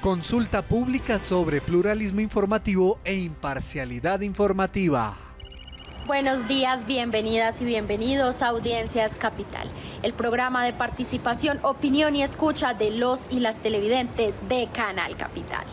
Consulta pública sobre pluralismo informativo e imparcialidad informativa. Buenos días, bienvenidas y bienvenidos a Audiencias Capital, el programa de participación, opinión y escucha de los y las televidentes de Canal Capital.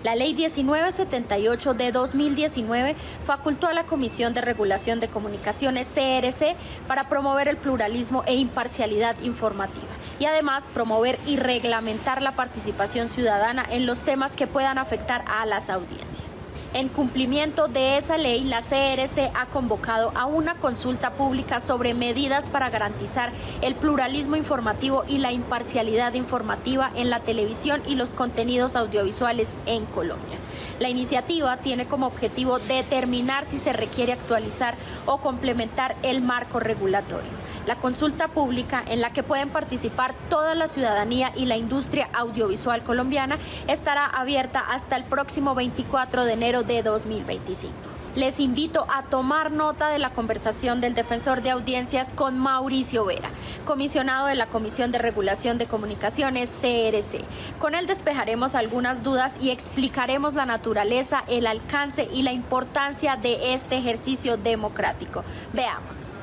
La Ley 1978 de 2019 facultó a la Comisión de Regulación de Comunicaciones, CRC, para promover el pluralismo e imparcialidad informativa y además promover y reglamentar la participación ciudadana en los temas que puedan afectar a las audiencias. En cumplimiento de esa ley, la CRC ha convocado a una consulta pública sobre medidas para garantizar el pluralismo informativo y la imparcialidad informativa en la televisión y los contenidos audiovisuales en Colombia. La iniciativa tiene como objetivo determinar si se requiere actualizar o complementar el marco regulatorio. La consulta pública, en la que pueden participar toda la ciudadanía y la industria audiovisual colombiana, estará abierta hasta el próximo 24 de enero de 2025. Les invito a tomar nota de la conversación del defensor de audiencias con Mauricio Vera, comisionado de la Comisión de Regulación de Comunicaciones, CRC. Con él despejaremos algunas dudas y explicaremos la naturaleza, el alcance y la importancia de este ejercicio democrático. Veamos.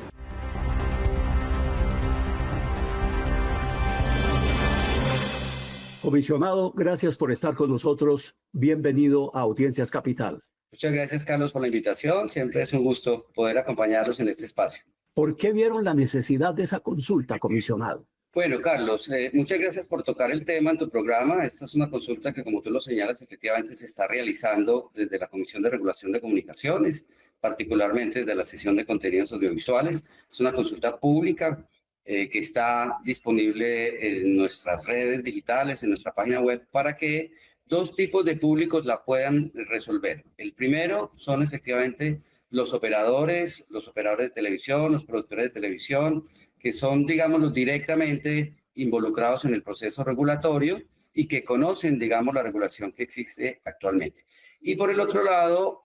Comisionado, gracias por estar con nosotros. Bienvenido a Audiencias Capital. Muchas gracias, Carlos, por la invitación. Siempre es un gusto poder acompañarlos en este espacio. ¿Por qué vieron la necesidad de esa consulta, comisionado? Bueno, Carlos, muchas gracias por tocar el tema en tu programa. Esta es una consulta que, como tú lo señalas, efectivamente se está realizando desde la Comisión de Regulación de Comunicaciones, particularmente desde la sesión de contenidos audiovisuales. Es una consulta pública que está disponible en nuestras redes digitales, en nuestra página web, para que dos tipos de públicos la puedan resolver. El primero son efectivamente los operadores de televisión, los productores de televisión, que son, digamos, directamente involucrados en el proceso regulatorio y que conocen, digamos, la regulación que existe actualmente. Y por el otro lado,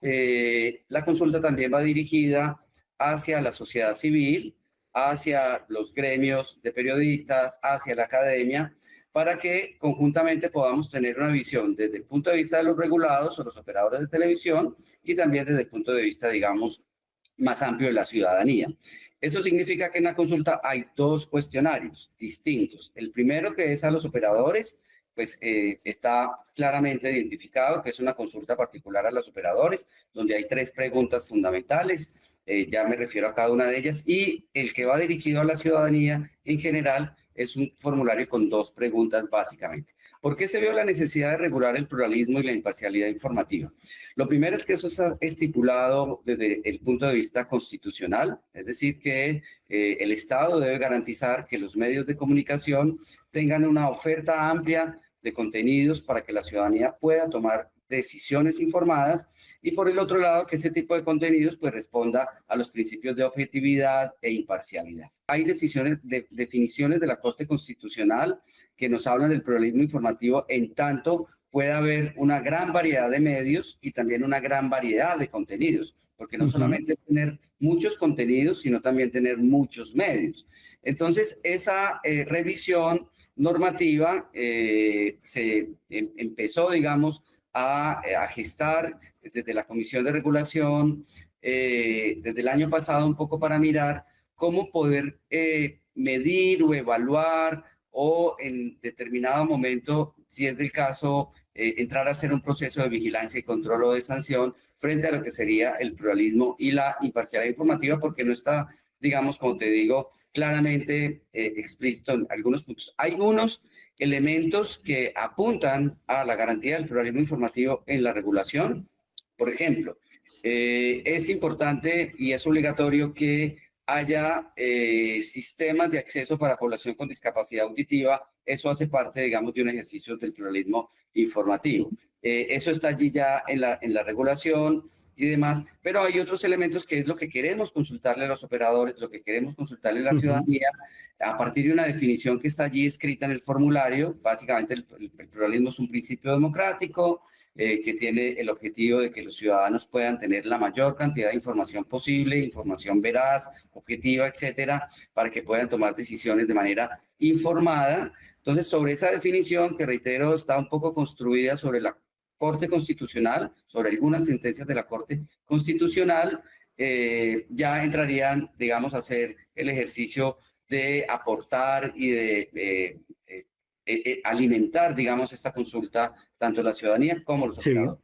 la consulta también va dirigida hacia la sociedad civil, hacia los gremios de periodistas, hacia la academia, para que conjuntamente podamos tener una visión desde el punto de vista de los regulados o los operadores de televisión y también desde el punto de vista, digamos, más amplio de la ciudadanía. Eso significa que en la consulta hay dos cuestionarios distintos. El primero, que es a los operadores, pues está claramente identificado que es una consulta particular a los operadores, donde hay tres preguntas fundamentales. Ya me refiero a cada una de ellas, y el que va dirigido a la ciudadanía en general es un formulario con dos preguntas básicamente. ¿Por qué se vio la necesidad de regular el pluralismo y la imparcialidad informativa? Lo primero es que eso está estipulado desde el punto de vista constitucional, es decir, que el Estado debe garantizar que los medios de comunicación tengan una oferta amplia de contenidos para que la ciudadanía pueda tomar decisiones informadas, y por el otro lado que ese tipo de contenidos pues responda a los principios de objetividad e imparcialidad. Hay definiciones de la Corte Constitucional que nos hablan del pluralismo informativo en tanto pueda haber una gran variedad de medios y también una gran variedad de contenidos, porque no solamente tener muchos contenidos, sino también tener muchos medios. Entonces, esa revisión normativa se empezó, digamos, a gestar desde la Comisión de Regulación, desde el año pasado, un poco para mirar cómo poder medir o evaluar o en determinado momento, si es del caso, entrar a hacer un proceso de vigilancia y control o de sanción frente a lo que sería el pluralismo y la imparcialidad informativa, porque no está, digamos, como te digo, claramente explícito en algunos puntos. Hay unos elementos que apuntan a la garantía del pluralismo informativo en la regulación. Por ejemplo, es importante y es obligatorio que haya sistemas de acceso para población con discapacidad auditiva. Eso hace parte, digamos, de un ejercicio del pluralismo informativo. Eso está allí ya en la regulación y demás, pero hay otros elementos que es lo que queremos consultarle a los operadores, lo que queremos consultarle a la ciudadanía, a partir de una definición que está allí escrita en el formulario. Básicamente el pluralismo es un principio democrático, que tiene el objetivo de que los ciudadanos puedan tener la mayor cantidad de información posible, información veraz, objetiva, etcétera, para que puedan tomar decisiones de manera informada. Entonces, sobre esa definición, que reitero, está un poco construida sobre la Corte Constitucional, sobre algunas sentencias de la Corte Constitucional, ya entrarían, digamos, a hacer el ejercicio de aportar y de alimentar, digamos, esta consulta, tanto la ciudadanía como los operadores.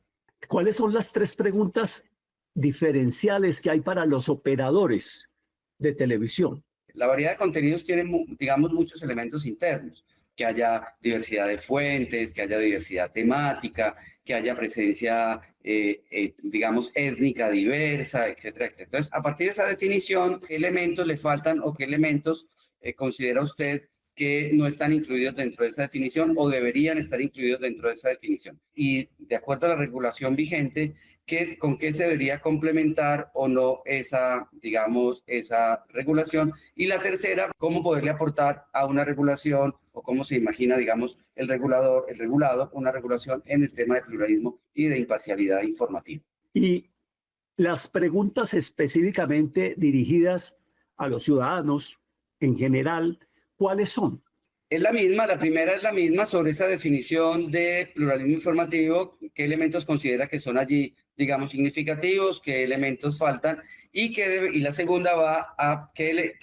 ¿Cuáles son las 3 preguntas diferenciales que hay para los operadores de televisión? La variedad de contenidos tiene, digamos, muchos elementos internos, que haya diversidad de fuentes, que haya diversidad temática, que haya presencia, digamos, étnica diversa, etcétera, etcétera. Entonces, a partir de esa definición, ¿qué elementos le faltan o qué elementos considera usted que no están incluidos dentro de esa definición o deberían estar incluidos dentro de esa definición? Y de acuerdo a la regulación vigente, ¿con qué se debería complementar o no esa, digamos, esa regulación? Y la tercera, ¿cómo poderle aportar a una regulación o cómo se imagina, digamos, el regulado, una regulación en el tema de pluralismo y de imparcialidad informativa? Y las preguntas específicamente dirigidas a los ciudadanos en general, ¿cuáles son? Es la misma, la primera es la misma sobre esa definición de pluralismo informativo, qué elementos considera que son allí, digamos, significativos, qué elementos faltan, y la segunda va a qué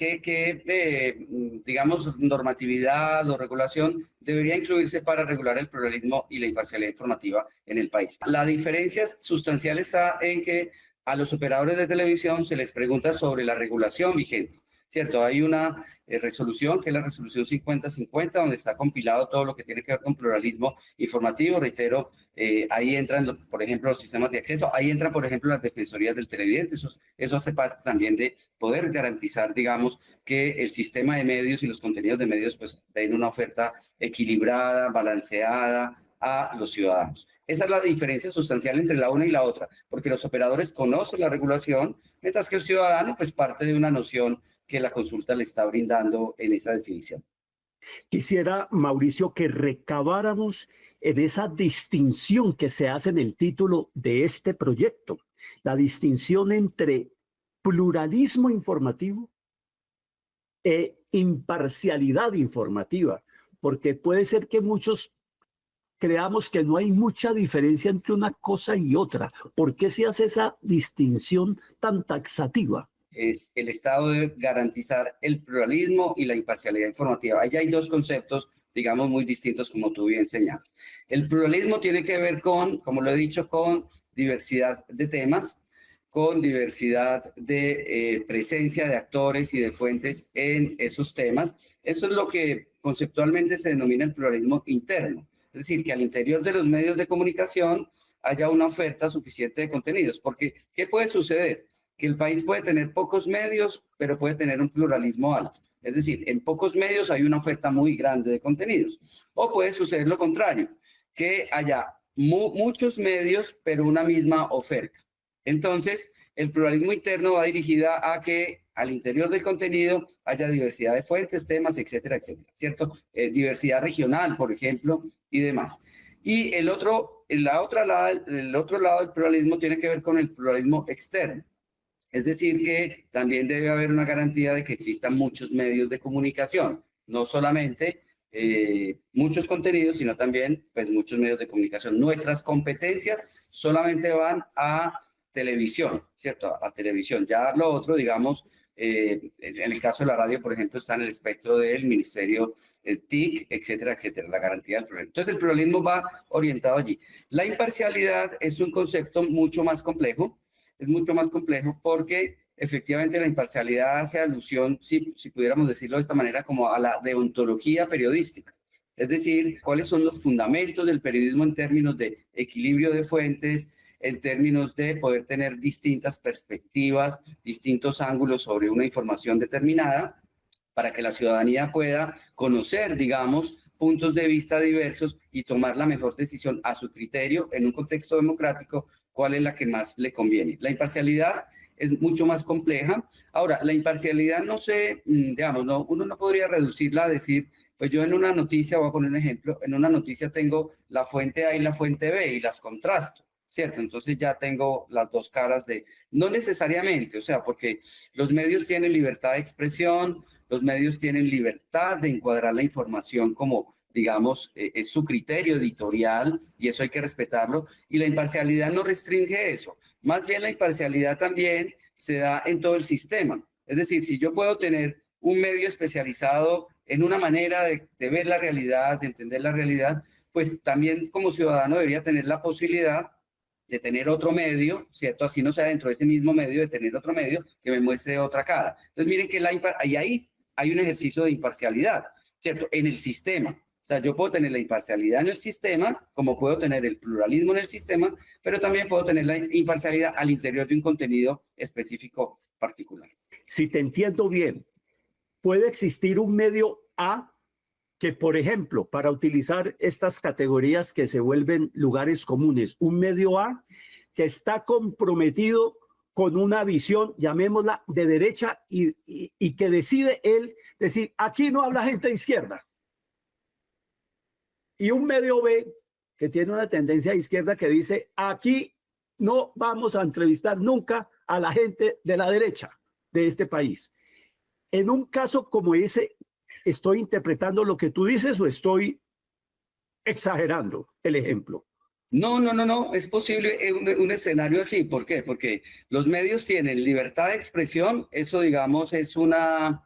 digamos, normatividad o regulación debería incluirse para regular el pluralismo y la imparcialidad informativa en el país. La diferencia sustancial está en que a los operadores de televisión se les pregunta sobre la regulación vigente, ¿cierto? Hay una resolución, que es la resolución 5050, donde está compilado todo lo que tiene que ver con pluralismo informativo. Reitero, ahí entran, por ejemplo, los sistemas de acceso, ahí entran, por ejemplo, las defensorías del televidente. Eso hace parte también de poder garantizar, digamos, que el sistema de medios y los contenidos de medios pues den una oferta equilibrada, balanceada a los ciudadanos. Esa es la diferencia sustancial entre la una y la otra, porque los operadores conocen la regulación, mientras que el ciudadano pues parte de una noción que la consulta le está brindando en esa definición. Quisiera, Mauricio, que recabáramos en esa distinción que se hace en el título de este proyecto, la distinción entre pluralismo informativo e imparcialidad informativa, porque puede ser que muchos creamos que no hay mucha diferencia entre una cosa y otra. ¿Por qué se hace esa distinción tan taxativa? Es el Estado debe garantizar el pluralismo y la imparcialidad informativa. Allá hay dos conceptos, digamos, muy distintos, como tú bien señalas. El pluralismo tiene que ver con, como lo he dicho, con diversidad de temas, con diversidad de presencia de actores y de fuentes en esos temas. Eso es lo que conceptualmente se denomina el pluralismo interno. Es decir, que al interior de los medios de comunicación haya una oferta suficiente de contenidos. Porque, ¿qué puede suceder? Que el país puede tener pocos medios, pero puede tener un pluralismo alto. Es decir, en pocos medios hay una oferta muy grande de contenidos. O puede suceder lo contrario, que haya muchos medios, pero una misma oferta. Entonces, el pluralismo interno va dirigida a que al interior del contenido haya diversidad de fuentes, temas, etcétera, etcétera, ¿cierto? Diversidad regional, por ejemplo, y demás. Y el otro lado del pluralismo tiene que ver con el pluralismo externo. Es decir, que también debe haber una garantía de que existan muchos medios de comunicación, no solamente muchos contenidos, sino también pues, muchos medios de comunicación. Nuestras competencias solamente van a televisión, ¿cierto? A televisión. Ya lo otro, digamos, en el caso de la radio, por ejemplo, está en el espectro del ministerio TIC, etcétera, etcétera, la garantía del pluralismo. Entonces, el pluralismo va orientado allí. La imparcialidad es un concepto mucho más complejo. Es mucho más complejo porque efectivamente la imparcialidad hace alusión, si pudiéramos decirlo de esta manera, como a la deontología periodística. Es decir, cuáles son los fundamentos del periodismo en términos de equilibrio de fuentes, en términos de poder tener distintas perspectivas, distintos ángulos sobre una información determinada, para que la ciudadanía pueda conocer, digamos, puntos de vista diversos y tomar la mejor decisión a su criterio en un contexto democrático, cuál es la que más le conviene. La imparcialidad es mucho más compleja. Ahora, la imparcialidad no se, digamos, no, uno no podría reducirla a decir, pues yo en una noticia, voy a poner un ejemplo, en una noticia tengo la fuente A y la fuente B y las contrasto, ¿cierto? Entonces ya tengo las dos caras de, no necesariamente, o sea, porque los medios tienen libertad de expresión, los medios tienen libertad de encuadrar la información como, digamos, es su criterio editorial y eso hay que respetarlo, y la imparcialidad no restringe eso. Más bien la imparcialidad también se da en todo el sistema. Es decir, si yo puedo tener un medio especializado en una manera de ver la realidad, de entender la realidad, pues también como ciudadano debería tener la posibilidad de tener otro medio, ¿cierto? Así no sea dentro de ese mismo medio, de tener otro medio que me muestre otra cara. Entonces miren que ahí hay un ejercicio de imparcialidad, ¿cierto? En el sistema. O sea, yo puedo tener la imparcialidad en el sistema, como puedo tener el pluralismo en el sistema, pero también puedo tener la imparcialidad al interior de un contenido específico particular. Si te entiendo bien, puede existir un medio A que, por ejemplo, para utilizar estas categorías que se vuelven lugares comunes, un medio A que está comprometido con una visión, llamémosla, de derecha y que decide él decir, aquí no habla gente de izquierda. Y un medio B que tiene una tendencia de izquierda que dice, aquí no vamos a entrevistar nunca a la gente de la derecha de este país. En un caso como ese, ¿estoy interpretando lo que tú dices o estoy exagerando el ejemplo? No, es posible un escenario así. ¿Por qué? Porque los medios tienen libertad de expresión, eso digamos es una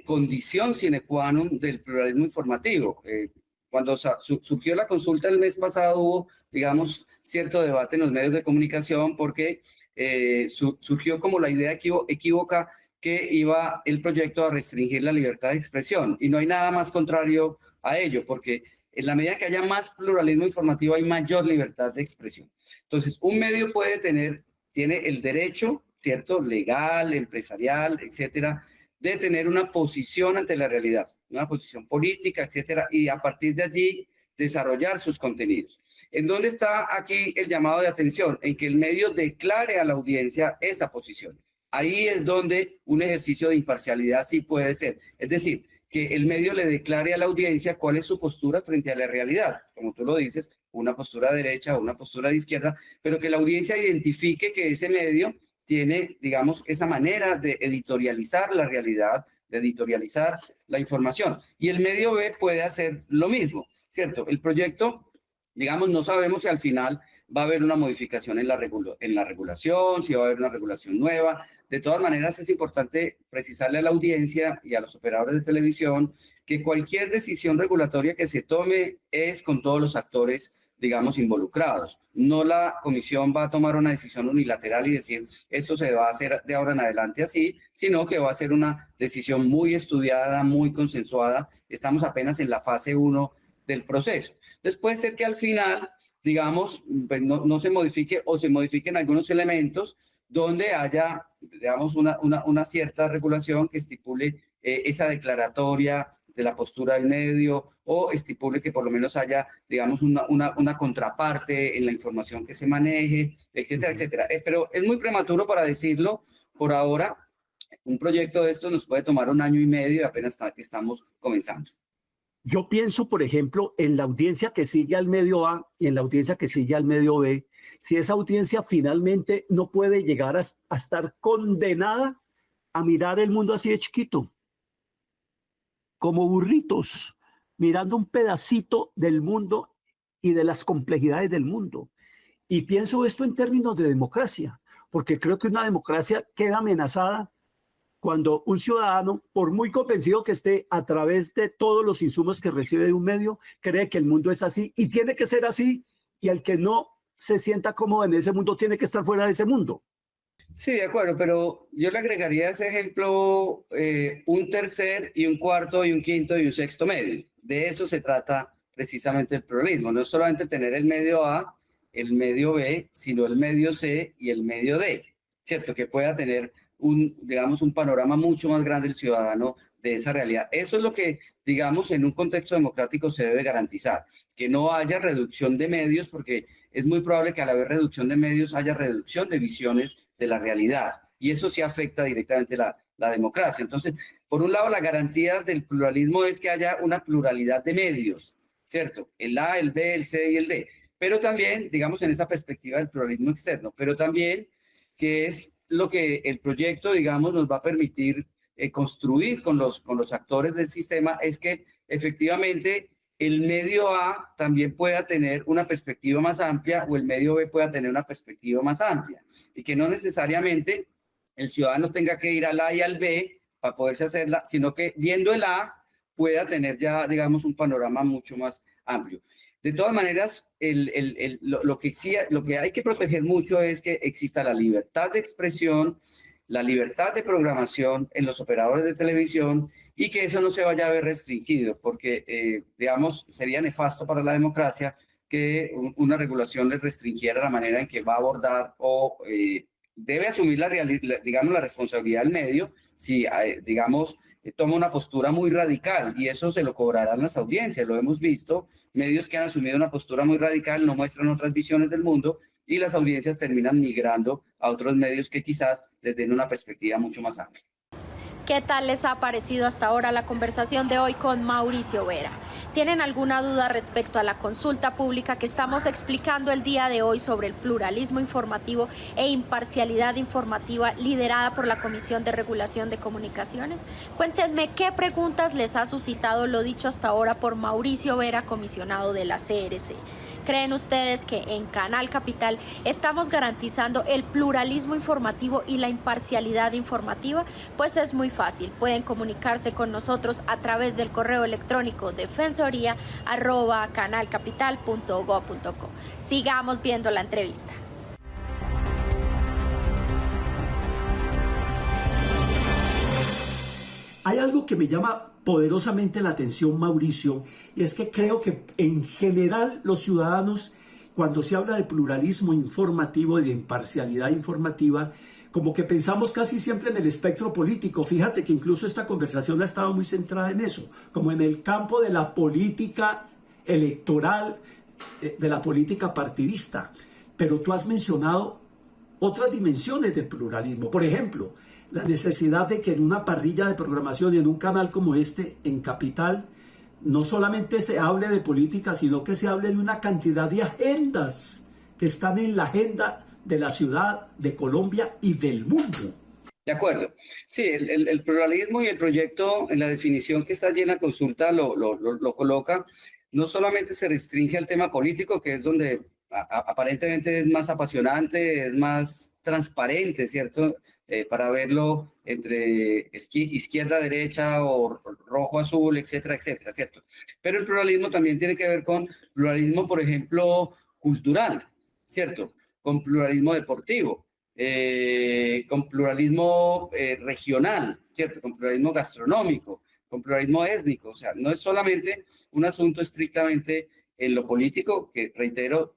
condición sine qua non del pluralismo informativo. Cuando surgió la consulta el mes pasado hubo, digamos, cierto debate en los medios de comunicación porque surgió como la idea equívoca que iba el proyecto a restringir la libertad de expresión. Y no hay nada más contrario a ello, porque en la medida que haya más pluralismo informativo hay mayor libertad de expresión. Entonces, un medio tiene el derecho, ¿cierto? Legal, empresarial, etcétera, de tener una posición ante la realidad, una posición política, etcétera, y a partir de allí desarrollar sus contenidos. ¿En dónde está aquí el llamado de atención? En que el medio declare a la audiencia esa posición. Ahí es donde un ejercicio de imparcialidad sí puede ser. Es decir, que el medio le declare a la audiencia cuál es su postura frente a la realidad. Como tú lo dices, una postura derecha o una postura de izquierda, pero que la audiencia identifique que ese medio tiene, digamos, esa manera de editorializar la realidad, de editorializar la información. Y el medio B puede hacer lo mismo, ¿cierto? El proyecto, digamos, no sabemos si al final va a haber una modificación en la regulación, si va a haber una regulación nueva. De todas maneras, es importante precisarle a la audiencia y a los operadores de televisión que cualquier decisión regulatoria que se tome es con todos los actores, digamos, involucrados. No la comisión va a tomar una decisión unilateral y decir, esto se va a hacer de ahora en adelante así, sino que va a ser una decisión muy estudiada, muy consensuada. Estamos apenas en la fase 1 del proceso. Entonces, puede ser que al final, digamos, pues no se modifique o se modifiquen algunos elementos donde haya, digamos, una cierta regulación que estipule esa declaratoria de la postura del medio o estipule que por lo menos haya, digamos, una contraparte en la información que se maneje, etcétera, etcétera. Pero es muy prematuro para decirlo por ahora. Un proyecto de esto nos puede tomar 1 año y medio y apenas estamos comenzando. Yo pienso, por ejemplo, en la audiencia que sigue al medio A y en la audiencia que sigue al medio B. Si esa audiencia finalmente no puede llegar a estar condenada a mirar el mundo así de chiquito, como burritos, mirando un pedacito del mundo y de las complejidades del mundo. Y pienso esto en términos de democracia, porque creo que una democracia queda amenazada cuando un ciudadano, por muy convencido que esté a través de todos los insumos que recibe de un medio, cree que el mundo es así y tiene que ser así, y el que no se sienta cómodo en ese mundo tiene que estar fuera de ese mundo. Sí, de acuerdo, pero yo le agregaría a ese ejemplo un tercer y un cuarto y un quinto y un sexto medio. De eso se trata precisamente el pluralismo. No es solamente tener el medio A, el medio B, sino el medio C y el medio D, ¿cierto? Que pueda tener digamos, un panorama mucho más grande el ciudadano de esa realidad. Eso es lo que, digamos, en un contexto democrático se debe garantizar, que no haya reducción de medios, porque es muy probable que al haber reducción de medios haya reducción de visiones de la realidad. Y eso sí afecta directamente la democracia. Entonces, por un lado, la garantía del pluralismo es que haya una pluralidad de medios, ¿cierto? El A, el B, el C y el D. Pero también, digamos, en esa perspectiva del pluralismo externo, pero también que es lo que el proyecto, digamos, nos va a permitir construir con los actores del sistema, es que efectivamente el medio A también pueda tener una perspectiva más amplia o el medio B pueda tener una perspectiva más amplia y que no necesariamente el ciudadano tenga que ir al A y al B para poderse hacerla, sino que viendo el A pueda tener ya, digamos, un panorama mucho más amplio. De todas maneras, lo que hay que proteger mucho es que exista la libertad de expresión, la libertad de programación en los operadores de televisión y que eso no se vaya a ver restringido, porque, digamos, sería nefasto para la democracia que una regulación le restringiera la manera en que va a abordar o debe asumir digamos, la responsabilidad del medio si, digamos, toma una postura muy radical y eso se lo cobrarán las audiencias. Lo hemos visto, medios que han asumido una postura muy radical no muestran otras visiones del mundo y las audiencias terminan migrando a otros medios que quizás les den una perspectiva mucho más amplia. ¿Qué tal les ha parecido hasta ahora la conversación de hoy con Mauricio Vera? ¿Tienen alguna duda respecto a la consulta pública que estamos explicando el día de hoy sobre el pluralismo informativo e imparcialidad informativa liderada por la Comisión de Regulación de Comunicaciones? Cuéntenme qué preguntas les ha suscitado lo dicho hasta ahora por Mauricio Vera, comisionado de la CRC. ¿Creen ustedes que en Canal Capital estamos garantizando el pluralismo informativo y la imparcialidad informativa? Pues es muy fácil. Pueden comunicarse con nosotros a través del correo electrónico defensoría@canalcapital.go.co. Sigamos viendo la entrevista. Hay algo que me llama poderosamente la atención, Mauricio, y es que creo que en general los ciudadanos, cuando se habla de pluralismo informativo y de imparcialidad informativa, como que pensamos casi siempre en el espectro político. Fíjate que incluso esta conversación ha estado muy centrada en eso, como en el campo de la política electoral, de la política partidista. Pero tú has mencionado otras dimensiones del pluralismo. Por ejemplo, la necesidad de que en una parrilla de programación y en un canal como este, en Capital, no solamente se hable de política, sino que se hable de una cantidad de agendas que están en la agenda de la ciudad, de Colombia y del mundo. De acuerdo. Sí, el pluralismo y el proyecto, en la definición que está allí en la consulta, lo coloca. No solamente se restringe al tema político, que es donde aparentemente es más apasionante, es más transparente, ¿cierto? Para verlo entre izquierda, derecha o rojo, azul, etcétera, etcétera, ¿cierto? Pero el pluralismo también tiene que ver con pluralismo, por ejemplo, cultural, ¿cierto? Con pluralismo deportivo, con pluralismo regional, ¿cierto? Con pluralismo gastronómico, con pluralismo étnico. O sea, no es solamente un asunto estrictamente en lo político, que reitero,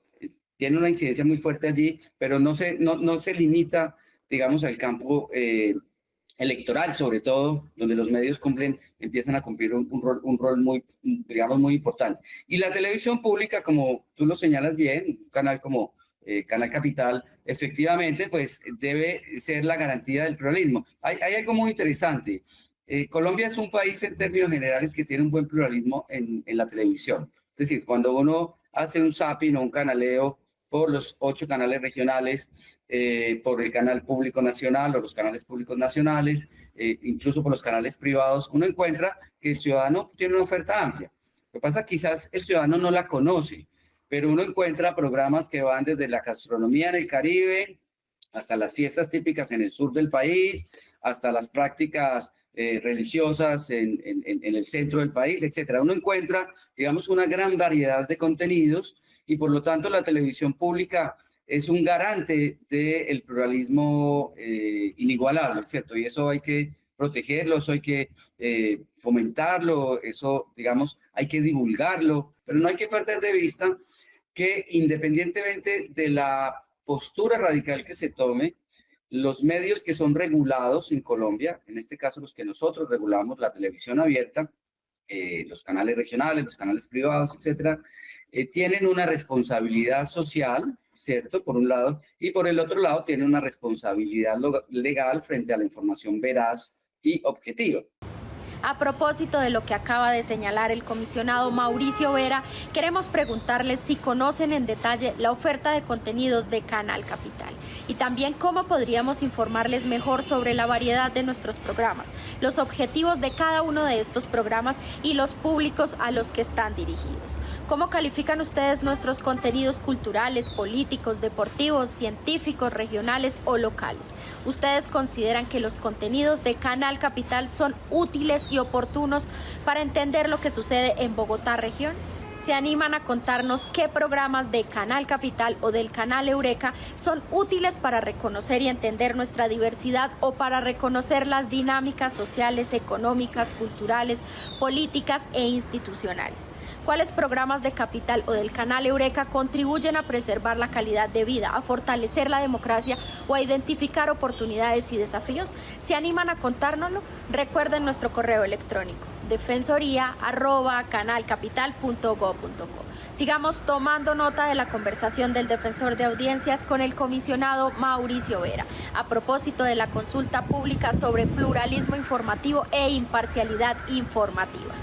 tiene una incidencia muy fuerte allí, pero no se limita, digamos, al campo electoral, sobre todo, donde los medios empiezan a cumplir un rol muy, digamos, muy importante. Y la televisión pública, como tú lo señalas bien, un canal como Canal Capital, efectivamente, pues debe ser la garantía del pluralismo. Hay algo muy interesante. Colombia es un país en términos generales que tiene un buen pluralismo en la televisión. Es decir, cuando uno hace un zapping o un canaleo por los 8 canales regionales, por el canal público nacional o los canales públicos nacionales, incluso por los canales privados, uno encuentra que el ciudadano tiene una oferta amplia. Lo que pasa, quizás el ciudadano no la conoce, pero uno encuentra programas que van desde la gastronomía en el Caribe hasta las fiestas típicas en el sur del país, hasta las prácticas religiosas en el centro del país, etcétera. Uno encuentra, digamos, una gran variedad de contenidos y por lo tanto la televisión pública es un garante del pluralismo inigualable, ¿cierto? Y eso hay que protegerlo, eso hay que fomentarlo, eso, digamos, hay que divulgarlo, pero no hay que perder de vista que independientemente de la postura radical que se tome, los medios que son regulados en Colombia, en este caso los que nosotros regulamos, la televisión abierta, los canales regionales, los canales privados, etcétera, tienen una responsabilidad social, ¿cierto? Por un lado, y por el otro lado tiene una responsabilidad legal frente a la información veraz y objetiva. A propósito de lo que acaba de señalar el comisionado Mauricio Vera, queremos preguntarles si conocen en detalle la oferta de contenidos de Canal Capital y también cómo podríamos informarles mejor sobre la variedad de nuestros programas, los objetivos de cada uno de estos programas y los públicos a los que están dirigidos. ¿Cómo califican ustedes nuestros contenidos culturales, políticos, deportivos, científicos, regionales o locales? ¿Ustedes consideran que los contenidos de Canal Capital son útiles y oportunos para entender lo que sucede en Bogotá región? ¿Se animan a contarnos qué programas de Canal Capital o del Canal Eureka son útiles para reconocer y entender nuestra diversidad o para reconocer las dinámicas sociales, económicas, culturales, políticas e institucionales? ¿Cuáles programas de Capital o del Canal Eureka contribuyen a preservar la calidad de vida, a fortalecer la democracia o a identificar oportunidades y desafíos? ¿Se animan a contárnoslo? Recuerden nuestro correo electrónico defensoría@canalcapital.go.co. Sigamos tomando nota de la conversación del defensor de audiencias con el comisionado Mauricio Vera a propósito de la consulta pública sobre pluralismo informativo e imparcialidad informativa.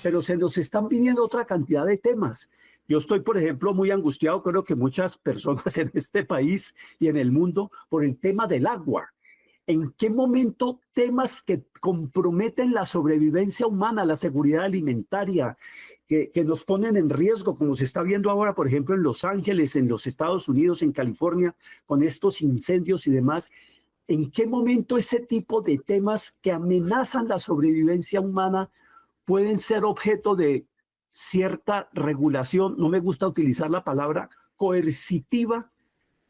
Pero se nos están viniendo otra cantidad de temas. Yo estoy, por ejemplo, muy angustiado, creo que muchas personas en este país y en el mundo, por el tema del agua. ¿En qué momento temas que comprometen la sobrevivencia humana, la seguridad alimentaria, que nos ponen en riesgo, como se está viendo ahora, por ejemplo, en Los Ángeles, en los Estados Unidos, en California, con estos incendios y demás? ¿En qué momento ese tipo de temas que amenazan la sobrevivencia humana pueden ser objeto de cierta regulación? No me gusta utilizar la palabra coercitiva,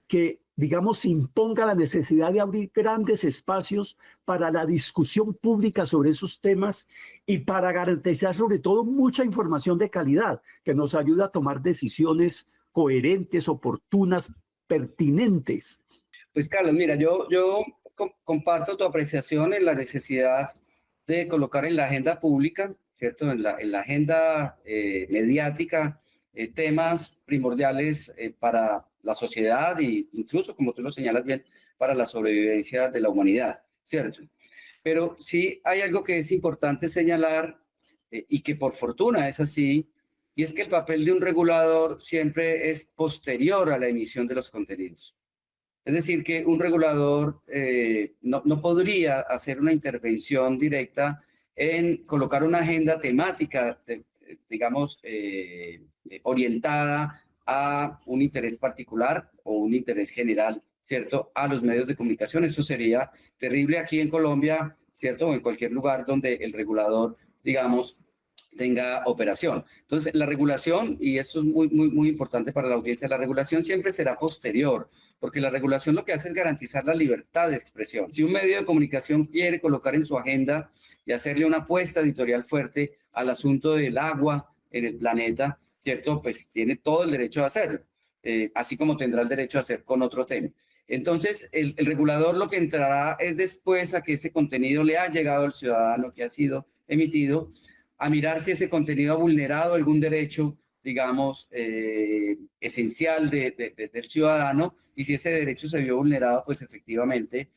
que, digamos, imponga la necesidad de abrir grandes espacios para la discusión pública sobre esos temas y para garantizar sobre todo mucha información de calidad que nos ayuda a tomar decisiones coherentes, oportunas, pertinentes. Pues Carlos, mira, yo comparto tu apreciación en la necesidad de colocar en la agenda pública, ¿cierto? En la agenda mediática, temas primordiales para la sociedad e incluso, como tú lo señalas bien, para la sobrevivencia de la humanidad, ¿cierto? Pero sí hay algo que es importante señalar y que por fortuna es así, y es que el papel de un regulador siempre es posterior a la emisión de los contenidos. Es decir, que un regulador no podría hacer una intervención directa en colocar una agenda temática, digamos, orientada a un interés particular o un interés general, ¿cierto?, a los medios de comunicación. Eso sería terrible aquí en Colombia, ¿cierto?, o en cualquier lugar donde el regulador, digamos, tenga operación. Entonces, la regulación, y esto es muy importante para la audiencia, la regulación siempre será posterior, porque la regulación lo que hace es garantizar la libertad de expresión. Si un medio de comunicación quiere colocar en su agenda y hacerle una apuesta editorial fuerte al asunto del agua en el planeta, ¿cierto?, pues tiene todo el derecho de hacerlo, así como tendrá el derecho a hacer con otro tema. Entonces, el regulador lo que entrará es después a que ese contenido le ha llegado al ciudadano que ha sido emitido, a mirar si ese contenido ha vulnerado algún derecho, digamos, esencial del ciudadano, y si ese derecho se vio vulnerado, pues efectivamente,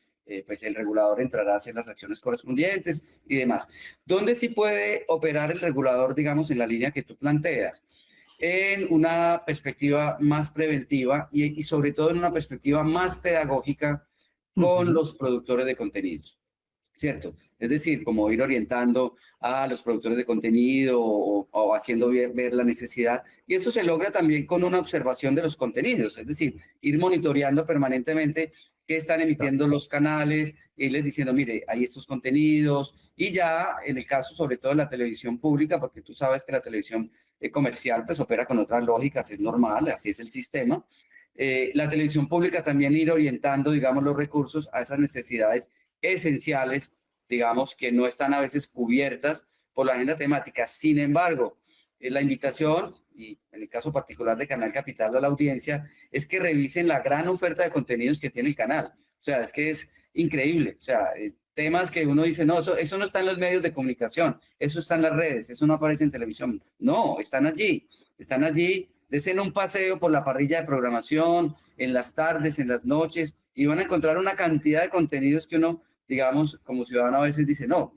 pues el regulador entrará a hacer las acciones correspondientes y demás. ¿Dónde sí puede operar el regulador, digamos, en la línea que tú planteas? En una perspectiva más preventiva y sobre todo en una perspectiva más pedagógica con los productores de contenidos, ¿cierto? Es decir, como ir orientando a los productores de contenido o haciendo ver la necesidad. Y eso se logra también con una observación de los contenidos, es decir, ir monitoreando permanentemente qué están emitiendo los canales, irles diciendo, mire, hay estos contenidos, y ya en el caso sobre todo de la televisión pública, porque tú sabes que la televisión comercial pues opera con otras lógicas, es normal, así es el sistema. La televisión pública también ir orientando, digamos, los recursos a esas necesidades esenciales, digamos, que no están a veces cubiertas por la agenda temática. Sin embargo, la invitación, y en el caso particular de Canal Capital a la audiencia, es que revisen la gran oferta de contenidos que tiene el canal. O sea, es que es increíble. O sea, temas que uno dice, no, eso no está en los medios de comunicación, eso está en las redes, eso no aparece en televisión. No, están allí. Desen un paseo por la parrilla de programación, en las tardes, en las noches, y van a encontrar una cantidad de contenidos que uno, digamos, como ciudadano a veces dice, no,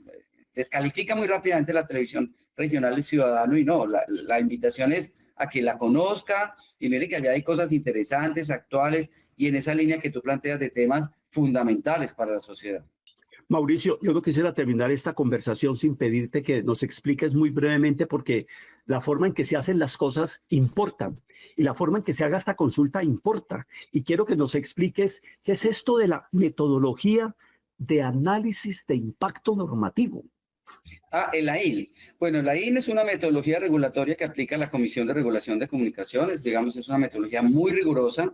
descalifica muy rápidamente la televisión regional y ciudadano, y no, la invitación es a que la conozca, y mire que allá hay cosas interesantes, actuales, y en esa línea que tú planteas de temas fundamentales para la sociedad. Mauricio, yo no quisiera terminar esta conversación sin pedirte que nos expliques muy brevemente, porque la forma en que se hacen las cosas importa y la forma en que se haga esta consulta importa. Y quiero que nos expliques qué es esto de la metodología de análisis de impacto normativo. El AIN. Bueno, el AIN es una metodología regulatoria que aplica la Comisión de Regulación de Comunicaciones. Digamos, es una metodología muy rigurosa.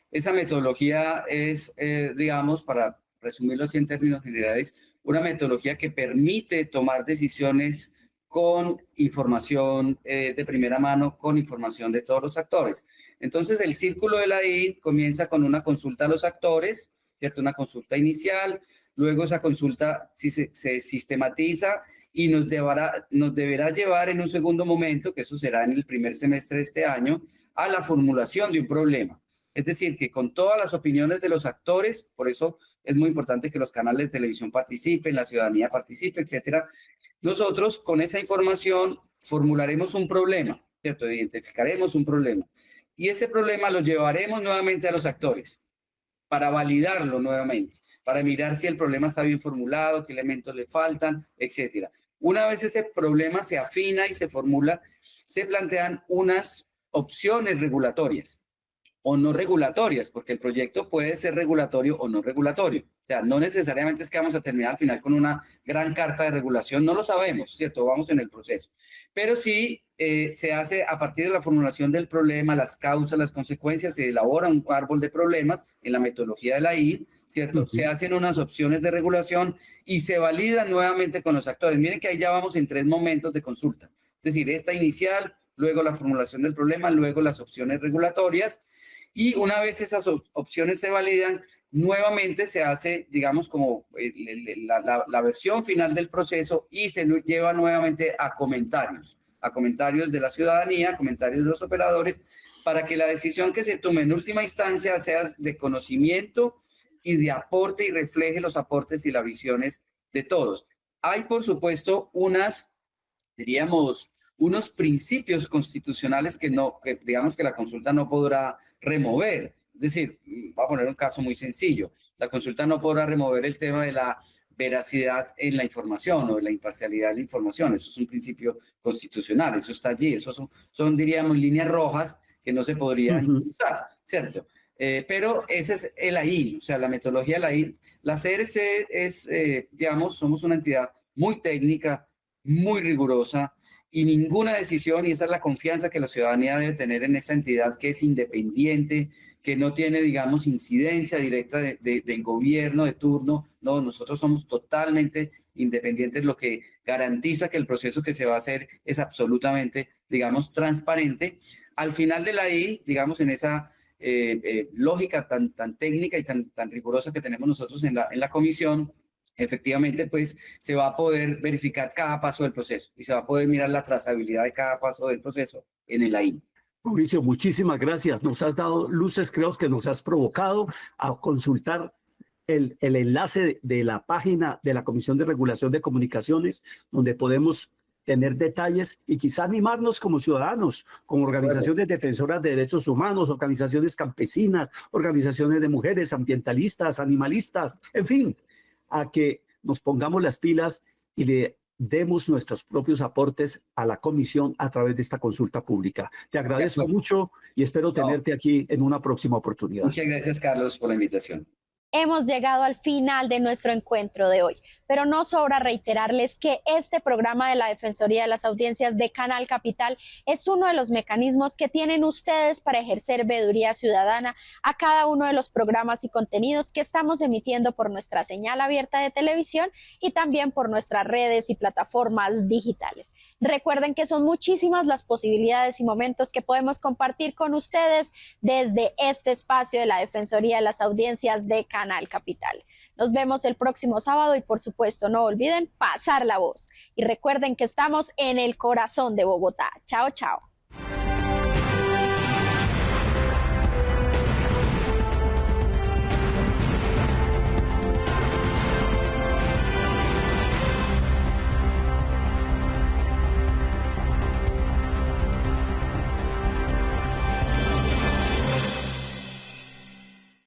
Esa metodología es, digamos, para resumirlo así en términos generales, una metodología que permite tomar decisiones con información de primera mano, con información de todos los actores. Entonces, el círculo de la IN comienza con una consulta a los actores, ¿cierto? Una consulta inicial, luego esa consulta se sistematiza y nos deberá llevar en un segundo momento, que eso será en el primer semestre de este año, a la formulación de un problema. Es decir, que con todas las opiniones de los actores, por eso es muy importante que los canales de televisión participen, la ciudadanía participe, etcétera. Nosotros con esa información formularemos un problema, ¿cierto? Identificaremos un problema. Y ese problema lo llevaremos nuevamente a los actores para validarlo nuevamente, para mirar si el problema está bien formulado, qué elementos le faltan, etcétera. Una vez ese problema se afina y se formula, se plantean unas opciones regulatorias o no regulatorias, porque el proyecto puede ser regulatorio o no regulatorio. O sea, no necesariamente es que vamos a terminar al final con una gran carta de regulación, no lo sabemos, ¿cierto? Vamos en el proceso. Pero sí se hace a partir de la formulación del problema, las causas, las consecuencias, se elabora un árbol de problemas en la metodología de la IN, ¿cierto? Se hacen unas opciones de regulación y se validan nuevamente con los actores. Miren que ahí ya vamos en 3 momentos de consulta. Es decir, esta inicial, luego la formulación del problema, luego las opciones regulatorias. Y una vez esas opciones se validan, nuevamente se hace, digamos, como la versión final del proceso y se lleva nuevamente a comentarios de la ciudadanía, comentarios de los operadores, para que la decisión que se tome en última instancia sea de conocimiento y de aporte y refleje los aportes y las visiones de todos. Hay, por supuesto, unos principios constitucionales que digamos que la consulta no podrá remover. Es decir, voy a poner un caso muy sencillo. La consulta no podrá remover el tema de la veracidad en la información o de la imparcialidad de la información. Eso es un principio constitucional, eso está allí. Eso son diríamos, líneas rojas que no se podrían usar, ¿cierto? Pero ese es el AIN, o sea, la metodología de la AIN. La CRC es, digamos, somos una entidad muy técnica, muy rigurosa, y ninguna decisión, y esa es la confianza que la ciudadanía debe tener en esa entidad que es independiente, que no tiene, digamos, incidencia directa del gobierno de turno. No, nosotros somos totalmente independientes, lo que garantiza que el proceso que se va a hacer es absolutamente, digamos, transparente. Al final de la I, digamos, en esa lógica tan técnica y tan rigurosa que tenemos nosotros en la comisión, efectivamente, pues se va a poder verificar cada paso del proceso y se va a poder mirar la trazabilidad de cada paso del proceso en el AIN. Mauricio, muchísimas gracias. Nos has dado luces, creo que nos has provocado a consultar el enlace de la página de la Comisión de Regulación de Comunicaciones, donde podemos tener detalles y quizá animarnos como ciudadanos, como organizaciones defensoras de derechos humanos, organizaciones campesinas, organizaciones de mujeres, ambientalistas, animalistas, en fin, a que nos pongamos las pilas y le demos nuestros propios aportes a la comisión a través de esta consulta pública. Te agradezco mucho y espero tenerte aquí en una próxima oportunidad. Muchas gracias, Carlos, por la invitación. Hemos llegado al final de nuestro encuentro de hoy, pero no sobra reiterarles que este programa de la Defensoría de las Audiencias de Canal Capital es uno de los mecanismos que tienen ustedes para ejercer veeduría ciudadana a cada uno de los programas y contenidos que estamos emitiendo por nuestra señal abierta de televisión y también por nuestras redes y plataformas digitales. Recuerden que son muchísimas las posibilidades y momentos que podemos compartir con ustedes desde este espacio de la Defensoría de las Audiencias de Canal Capital. Nos vemos el próximo sábado y por supuesto no olviden pasar la voz. Y recuerden que estamos en el corazón de Bogotá. Chao, chao.